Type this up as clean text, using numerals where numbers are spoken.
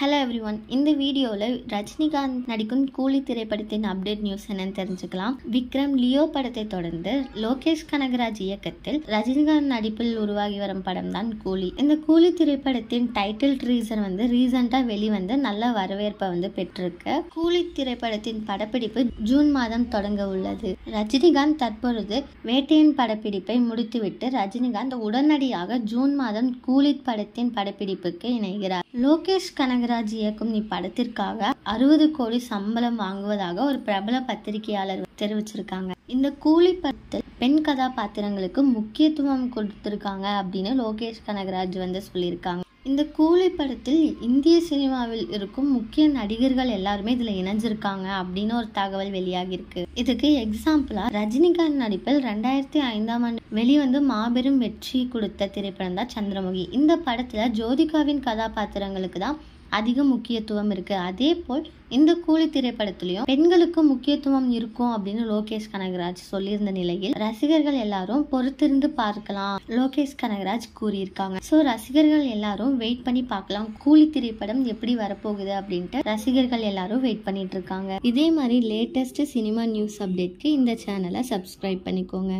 Hello everyone, இந்த வீடியோவில் ரஜினிகாந்த் நடிக்கும் கூலி திரைப்படத்தின் அப்டேட் நியூஸ் என்னன்னு தெரிஞ்சுக்கலாம். விக்ரம் லியோ படத்தை தொடர்ந்து லோகேஷ் கனகராஜ் இயக்கத்தில் ரஜினிகாந்த் நடிப்பில் உருவாகி வரும் படம் தான் கூலி. இந்த கூலி திரைப்படத்தின் டைட்டில் ட்ரீசர் ரீசெண்டாக வெளிவந்து நல்ல வரவேற்பை பெற்றிருக்கு. கூலி திரைப்படத்தின் படப்பிடிப்பு ஜூன் மாதம் தொடங்க உள்ளது. ரஜினிகாந்த் தற்பொழுது வேட்டையன் படப்பிடிப்பை முடித்துவிட்டு ரஜினிகாந்த் உடனடியாக ஜூன் மாதம் கூலி படத்தின் படப்பிடிப்புக்கு இணைகிறார். லோகேஷ் கனகராஜ் இயக்கும் இப்படத்திற்காக 60 கோடி சம்பளம் வாங்குவதாக ஒரு பிரபல பத்திரிகையாளர் தெரிவிச்சிருக்காங்க. இந்த கூலி படத்தில் பெண் கதாபாத்திரங்களுக்கு முக்கியத்துவம் கொடுத்திருக்காங்க அப்படின்னு லோகேஷ் கனகராஜ் சொல்லியிருக்காங்க. இந்த கூலி படத்தில் இந்திய சினிமாவில் இருக்கும் முக்கிய நடிகர்கள் எல்லாருமே இதுல இணைஞ்சிருக்காங்க அப்படின்னு ஒரு தகவல் வெளியாகி இருக்கு. இதுக்கு எக்ஸாம்பிளா ரஜினிகாந்த் நடிப்பில் 2005ஆம் ஆண்டு வெளிவந்து மாபெரும் வெற்றி கொடுத்த திரைப்படம் தான் சந்திரமுகி. இந்த படத்துல ஜோதிகாவின் கதாபாத்திரங்களுக்கு தான் அதிக முக்கியத்துவம் இருக்கு. அதே போல் இந்த கூலி திரைப்படத்திலையும் பெண்களுக்கு முக்கியத்துவம் இருக்கும் அப்படின்னு லோகேஷ் கனகராஜ் சொல்லியிருந்த நிலையில் ரசிகர்கள் எல்லாரும் பொறுத்திருந்து பார்க்கலாம் லோகேஷ் கனகராஜ் கூறியிருக்காங்க. ஸோ ரசிகர்கள் எல்லாரும் வெயிட் பண்ணி பார்க்கலாம் கூலி திரைப்படம் எப்படி வரப்போகுது அப்படின்ட்டு ரசிகர்கள் எல்லாரும் வெயிட் பண்ணிட்டு இருக்காங்க. இதே மாதிரி லேட்டஸ்ட் சினிமா நியூஸ் அப்டேட்க்கு இந்த சேனலை சப்ஸ்கிரைப் பண்ணிக்கோங்க.